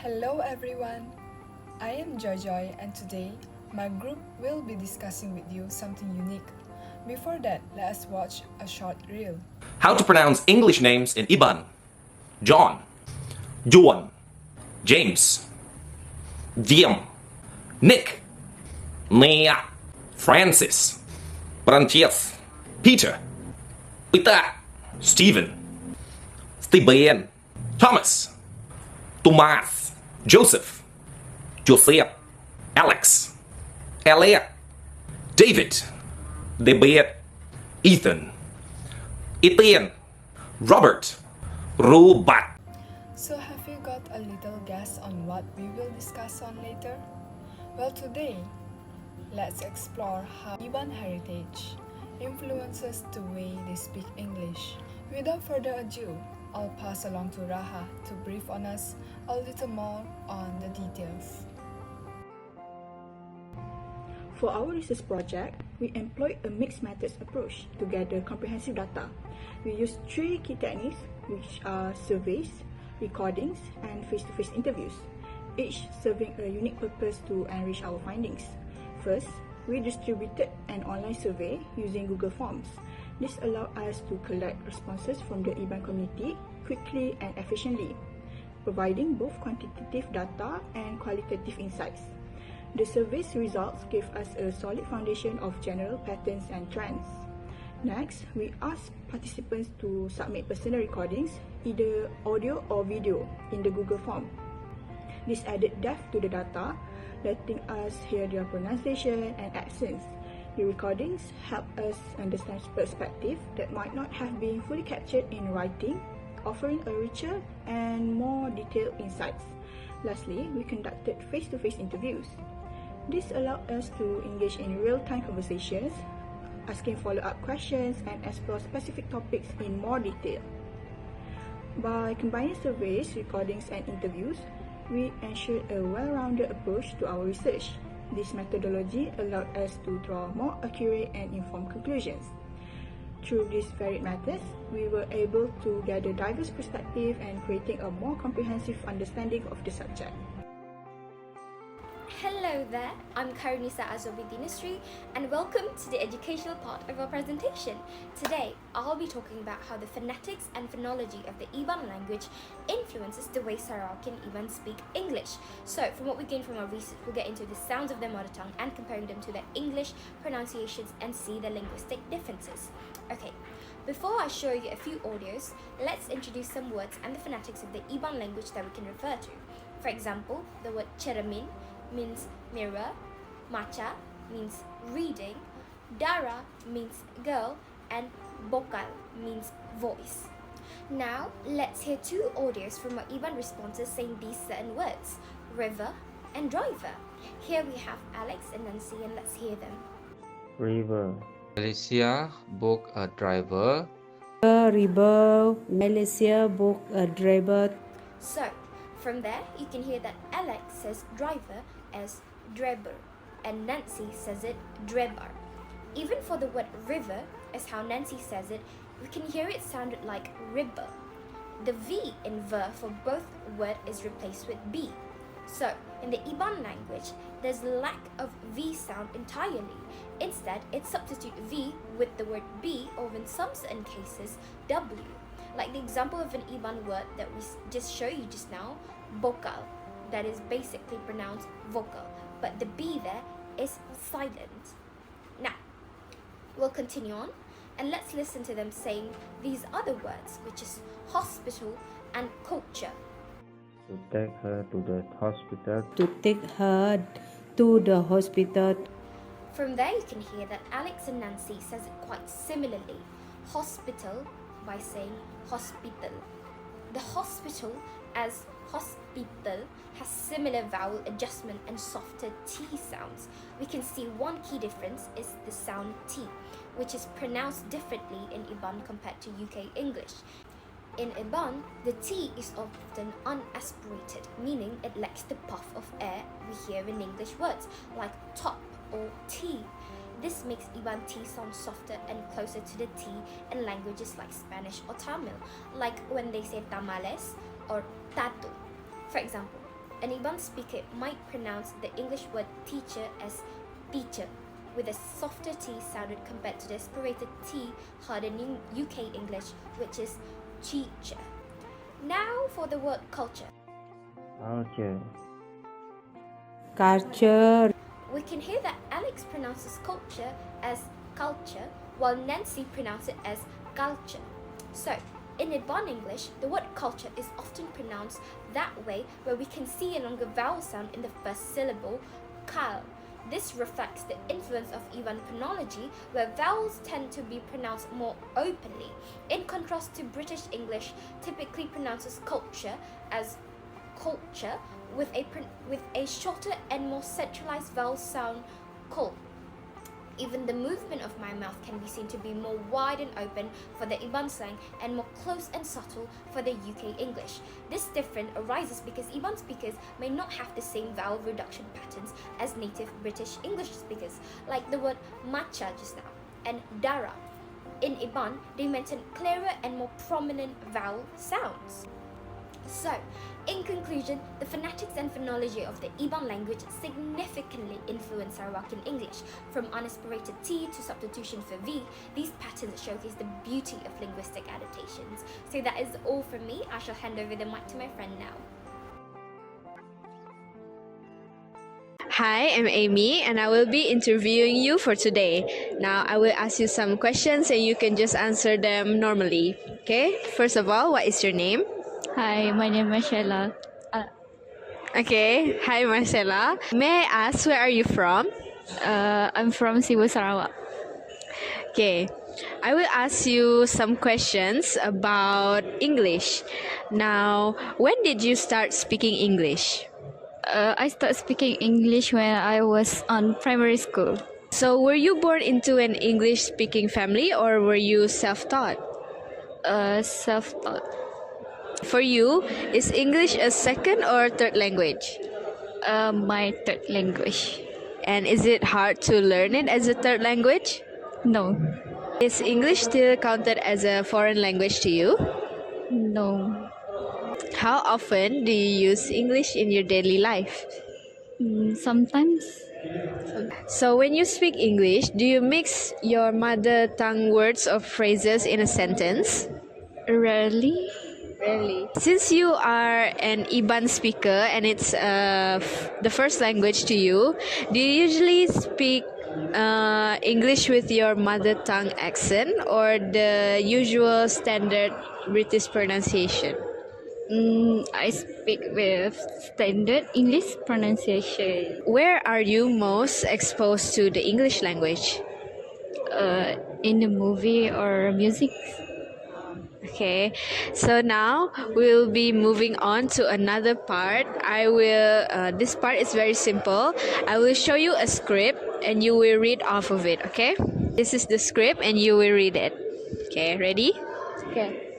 Hello everyone, I am Joy and today my group will be discussing with you something unique. Before that, let us watch a short reel. How to pronounce English names in Iban. John, Juan, James, Diem, Nick, Nia, Francis, Frances, Peter, Peter, Stephen, Stephen, Thomas, Tomas, Joseph, Joseph, Alex, Elliot, David, David, Ethan, Etienne, Robert, Robert. So have you got a little guess on what we will discuss on later? Well, today, let's explore how Iban heritage influences the way they speak English. Without further ado, I'll pass along to Raha to brief on us a little more on the details. For our research project, we employed a mixed methods approach to gather comprehensive data. We used three key techniques, which are surveys, recordings, and face-to-face interviews, each serving a unique purpose to enrich our findings. First, we distributed an online survey using Google Forms. This allowed us to collect responses from the Iban community quickly and efficiently, providing both quantitative data and qualitative insights. The survey's results gave us a solid foundation of general patterns and trends. Next, we asked participants to submit personal recordings, either audio or video, in the Google form. This added depth to the data, letting us hear their pronunciation and accents. The recordings help us understand perspective that might not have been fully captured in writing, offering a richer and more detailed insights. Lastly, we conducted face-to-face interviews. This allowed us to engage in real-time conversations, asking follow-up questions and explore specific topics in more detail. By combining surveys, recordings, and interviews, we ensured a well-rounded approach to our research. This methodology allowed us to draw more accurate and informed conclusions. Through these varied methods, we were able to gather diverse perspectives and creating a more comprehensive understanding of the subject. Hello there, I'm KHAIRUNNISA with NUSRI and welcome to the educational part of our presentation. Today, I'll be talking about how the phonetics and phonology of the Iban language influences the way Sarawak and Iban speak English. So, from what we gain from our research, we'll get into the sounds of their mother tongue and comparing them to their English pronunciations and see the linguistic differences. Okay, before I show you a few audios, let's introduce some words and the phonetics of the Iban language that we can refer to. For example, the word cermin means mirror, maca means reading, dara means girl, and bokal means voice. Now, let's hear two audios from our Iban responses saying these certain words, river and driver. Here we have Alex and Nancy, and let's hear them. River. Malaysia book a driver. River. Malaysia book a driver. So, from there, you can hear that Alex says driver as dreber and Nancy says it drebar. Even for the word river, as how Nancy says it, we can hear it sounded like ribber. The V in ver for both word is replaced with B. So, in the Iban language, there's lack of V sound entirely. Instead, it substitutes V with the word B or in some certain cases, W. Like the example of an Iban word that we just showed you just now, bokal, that is basically pronounced vocal, but the B there is silent. Now, we'll continue on and let's listen to them saying these other words, which is hospital and culture. To take her to the hospital. To take her to the hospital. From there, you can hear that Alex and Nancy says it quite similarly. Hospital by saying hospital. The hospital as hospital has similar vowel adjustment and softer T sounds. We can see one key difference is the sound T, which is pronounced differently in Iban compared to UK English. In Iban, the T is often unaspirated, meaning it lacks the puff of air we hear in English words like top or tea. This makes Iban T sound softer and closer to the T in languages like Spanish or Tamil, like when they say tamales or tato. For example, An Iban speaker might pronounce the English word teacher as teacher, with a softer T sounded compared to the aspirated T heard in UK English, which is teacher. Now for the word culture. culture, culture, We can hear that Alex pronounces culture as culture, while Nancy pronounces it as culture. So, in Iban English, the word culture is often pronounced that way, where we can see a longer vowel sound in the first syllable, kal. This reflects the influence of Iban phonology, where vowels tend to be pronounced more openly, in contrast to British English typically pronounces culture as culture, with a shorter and more centralized vowel sound, kol. Even the movement of my mouth can be seen to be more wide and open for the Iban slang and more close and subtle for the UK English. This difference arises because Iban speakers may not have the same vowel reduction patterns as native British English speakers, like the word matcha just now, and dara. In Iban, they maintain clearer and more prominent vowel sounds. So, in conclusion, the phonetics and phonology of the Iban language significantly influence Sarawakian English. From unaspirated T to substitution for V, these patterns showcase the beauty of linguistic adaptations. So that is all from me. I shall hand over the mic to my friend now. Hi, I'm Amy and I will be interviewing you for today. Now, I will ask you some questions and you can just answer them normally. Okay? First of all, what is your name? Hi, my name is Marcella. Okay. Hi, Marcella. May I ask where are you from? I'm from Cebu, Sarawak. Okay. I will ask you some questions about English. Now, when did you start speaking English? I started speaking English when I was on primary school. So, were you born into an English-speaking family or were you self-taught? Self-taught. For you, is English a second or third language? My third language. And is it hard to learn it as a third language? No. Is English still counted as a foreign language to you? No. How often do you use English in your daily life? Sometimes. So when you speak English, do you mix your mother tongue words or phrases in a sentence? Rarely. Really? Since you are an Iban speaker and it's the first language to you, do you usually speak English with your mother tongue accent or the usual standard British pronunciation? I speak with standard English pronunciation. Where are you most exposed to the English language? In the movie or music. Okay, so now we'll be moving on to another part. This part is very simple. I will show you a script and you will read off of it, okay? This is the script and you will read it. Okay, ready? Okay.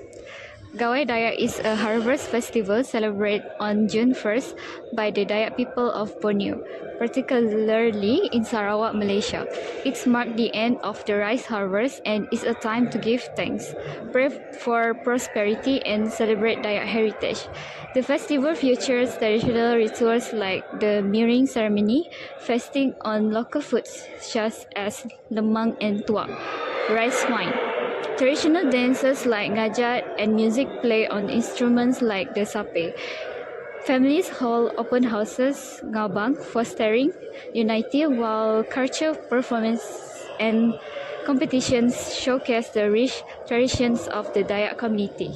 Gawai Dayak is a harvest festival celebrated on June 1st by the Dayak people of Borneo, particularly in Sarawak, Malaysia. It marks the end of the rice harvest and is a time to give thanks, pray for prosperity, and celebrate Dayak heritage. The festival features traditional rituals like the mirring ceremony, feasting on local foods such as lemang and tuak, rice wine. Traditional dances like ngajat and music play on instruments like the sape. Families hold open houses, ngabang, fostering unity, while cultural performances and competitions showcase the rich traditions of the Dayak community.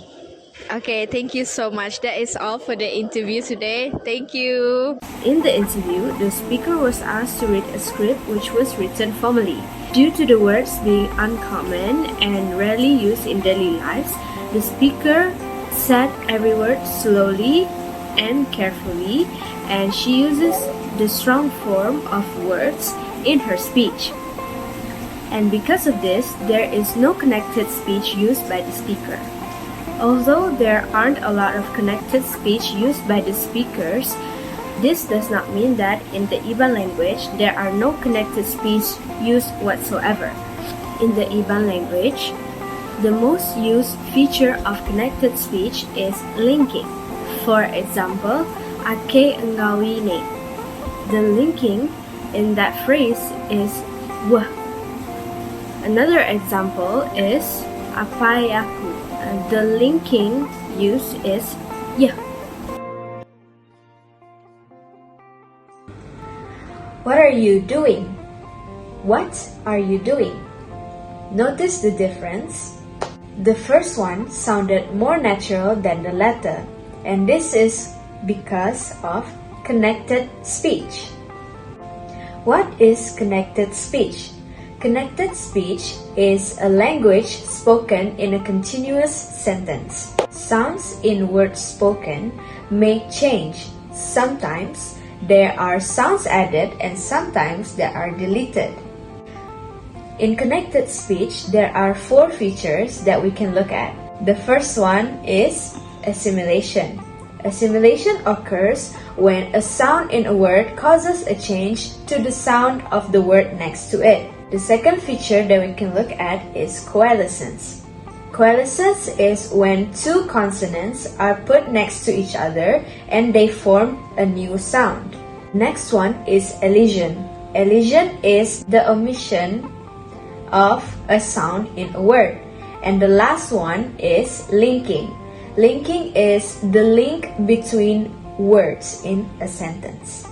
Okay, thank you so much. That is all for the interview today. Thank you. In the interview, the speaker was asked to read a script which was written formally. Due to the words being uncommon and rarely used in daily lives, the speaker said every word slowly and carefully, and she uses the strong form of words in her speech. And because of this, there is no connected speech used by the speaker. Although there aren't a lot of connected speech used by the speakers, this does not mean that in the Iban language there are no connected speech used whatsoever. In the Iban language, the most used feature of connected speech is linking. For example, ake engawine. The linking in that phrase is wah. Another example is apayaku. The linking used is ya. What are you doing? What are you doing? Notice the difference. The first one sounded more natural than the latter, and this is because of connected speech. What is connected speech? Connected speech is a language spoken in a continuous sentence. Sounds in words spoken may change. Sometimes there are sounds added and sometimes they are deleted. In connected speech, there are 4 features that we can look at. The first one is assimilation. Assimilation occurs when a sound in a word causes a change to the sound of the word next to it. The second feature that we can look at is coalescence. Coalescence is when 2 consonants are put next to each other and they form a new sound. Next one is elision. Elision is the omission of a sound in a word. And the last one is linking. Linking is the link between words in a sentence.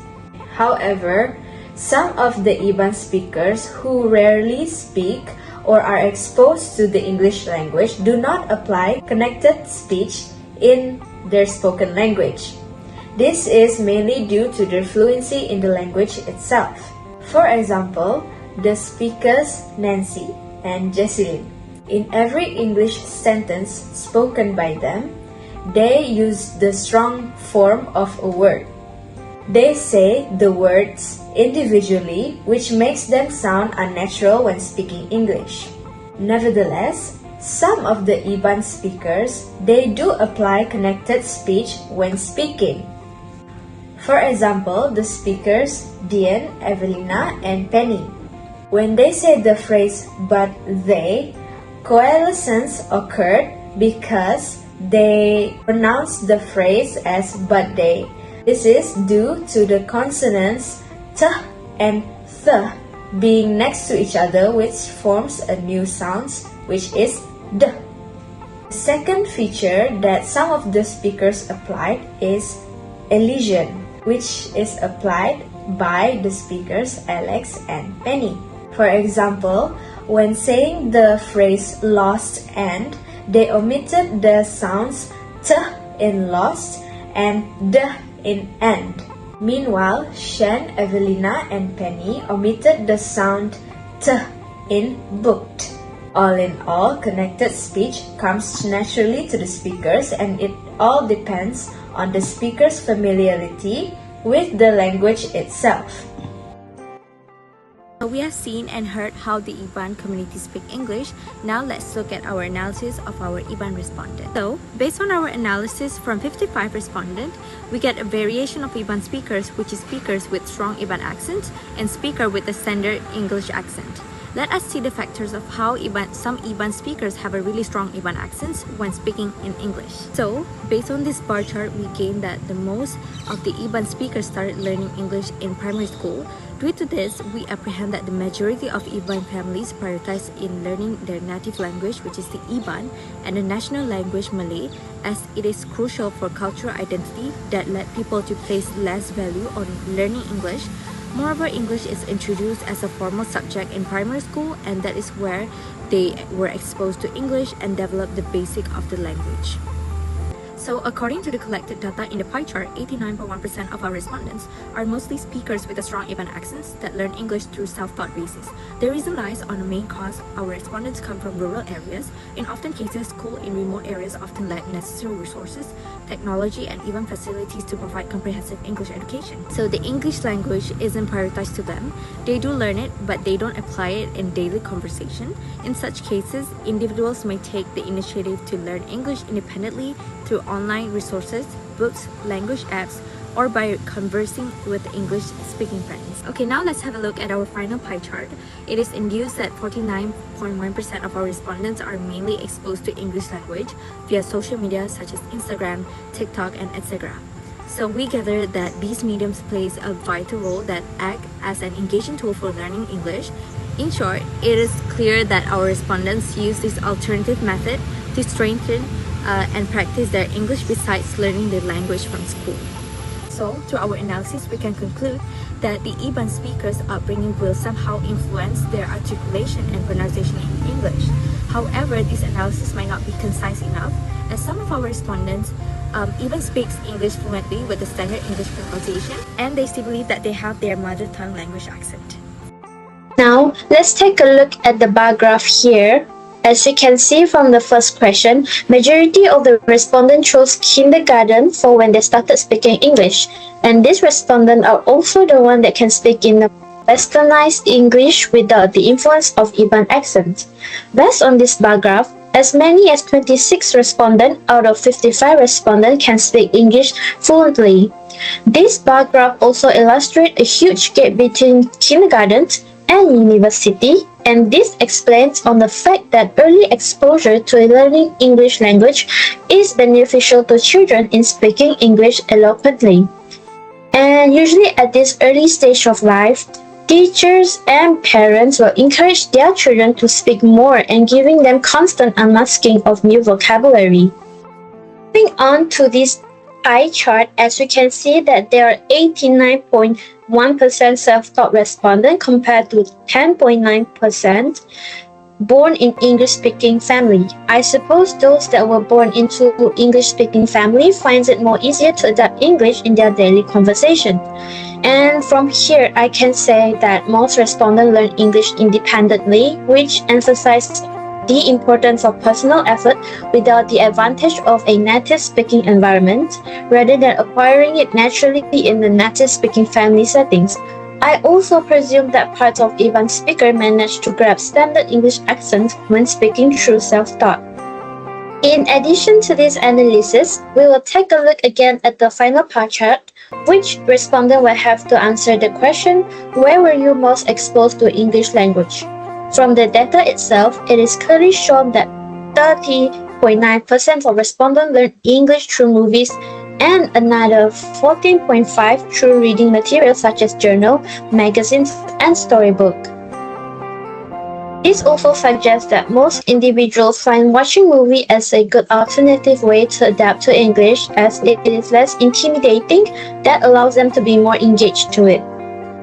However, some of the Iban speakers who rarely speak or are exposed to the English language do not apply connected speech in their spoken language. This is mainly due to their fluency in the language itself. For example, the speakers Nancy and Jesselyn. In every English sentence spoken by them, they use the strong form of a word. They say the words individually, which makes them sound unnatural when speaking English. Nevertheless, some of the Iban speakers, they do apply connected speech when speaking. For example, the speakers Dian, Evelina, and Penny. When they say the phrase but they, coalescence occurred because they pronounced the phrase as but they. This is due to the consonants t and th being next to each other, which forms a new sound, which is d. The second feature that some of the speakers applied is elision, which is applied by the speakers Alex and Penny. For example, when saying the phrase lost and, they omitted the sounds t in lost and d in and. Meanwhile, Shen, Evelina, and Penny omitted the sound t in booked. All in all, connected speech comes naturally to the speakers, and it all depends on the speaker's familiarity with the language itself. We have seen and heard how the Iban community speak English. Now let's look at our analysis of our Iban respondent. So, based on our analysis from 55 respondents, we get a variation of Iban speakers, which is speakers with strong Iban accent and speaker with a standard English accent. Let us see the factors of how some Iban speakers have a really strong Iban accents when speaking in English. So, based on this bar chart, we gain that the most of the Iban speakers started learning English in primary school. Due to this, we apprehend that the majority of Iban families prioritize in learning their native language, which is the Iban, and the national language Malay, as it is crucial for cultural identity that led people to place less value on learning English. Moreover, English is introduced as a formal subject in primary school, and that is where they were exposed to English and developed the basic of the language. So, according to the collected data in the pie chart, 89.1% of our respondents are mostly speakers with a strong Iban accents that learn English through self-taught basis. The reason lies on the main cause our respondents come from rural areas. In often cases, schools in remote areas often lack necessary resources, technology, and even facilities to provide comprehensive English education. So, the English language isn't prioritized to them. They do learn it, but they don't apply it in daily conversation. In such cases, individuals may take the initiative to learn English independently through online resources, books, language apps, or by conversing with English-speaking friends. Okay, now let's have a look at our final pie chart. It is induced that 49.1% of our respondents are mainly exposed to English language via social media such as Instagram, TikTok, and etc. So we gathered that these mediums plays a vital role that act as an engaging tool for learning English. In short, it is clear that our respondents use this alternative method to strengthen and practice their English besides learning the language from school. So, through our analysis, we can conclude that the Iban speakers' upbringing will somehow influence their articulation and pronunciation in English. However, this analysis might not be concise enough, as some of our respondents even speaks English fluently with the standard English pronunciation, and they still believe that they have their mother tongue language accent. Now, let's take a look at the bar graph here. As you can see from the first question, majority of the respondents chose kindergarten for when they started speaking English. And these respondents are also the ones that can speak in a westernized English without the influence of Iban accent. Based on this bar graph, as many as 26 respondents out of 55 respondents can speak English fluently. This bar graph also illustrates a huge gap between kindergarten and university, and this explains on the fact that early exposure to learning English language is beneficial to children in speaking English eloquently. And usually at this early stage of life, teachers and parents will encourage their children to speak more and giving them constant unmasking of new vocabulary. Moving on to this pie chart, as you can see that there are 89.1% self-taught respondent compared to 10.9% born in English-speaking family. I suppose those that were born into English-speaking family finds it more easier to adapt English in their daily conversation. And from here, I can say that most respondents learn English independently, which emphasizes the importance of personal effort without the advantage of a native-speaking environment, rather than acquiring it naturally in the native-speaking family settings. I also presume that parts of Iban speaker manage to grab standard English accent when speaking through self-taught. In addition to this analysis, we will take a look again at the final pie chart, which respondent will have to answer the question, where were you most exposed to English language? From the data itself, it is clearly shown that 30.9% of respondents learned English through movies and another 14.5% through reading materials such as journal, magazines, and storybook. This also suggests that most individuals find watching movies as a good alternative way to adapt to English, as it is less intimidating, that allows them to be more engaged to it.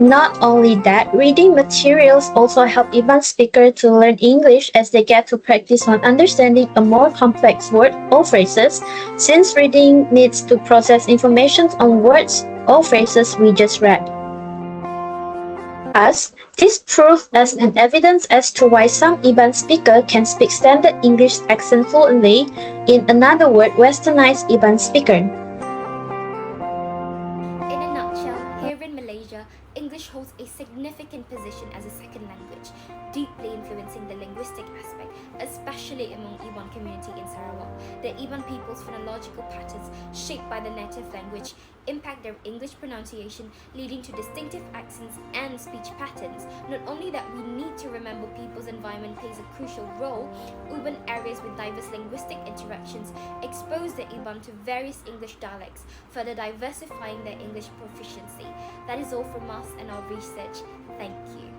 Not only that, reading materials also help Iban speakers to learn English as they get to practice on understanding a more complex word or phrases, since reading needs to process information on words or phrases we just read. Thus, this proves as an evidence as to why some Iban speakers can speak standard English accent fluently, in another word, westernized Iban speaker. In a nutshell, here in Malaysia, English holds a significant position as a second language, deeply influencing the linguistic aspect, especially among Iban community in Sarawak. The Iban people's phonological patterns, shaped by the native language, impact their English pronunciation, leading to distinctive accents and speech patterns. Not only that, we need to remember people's environment plays a crucial role. Urban areas with diverse linguistic interactions expose the Iban to various English dialects, further diversifying their English proficiency. That is all from us and our research. Thank you.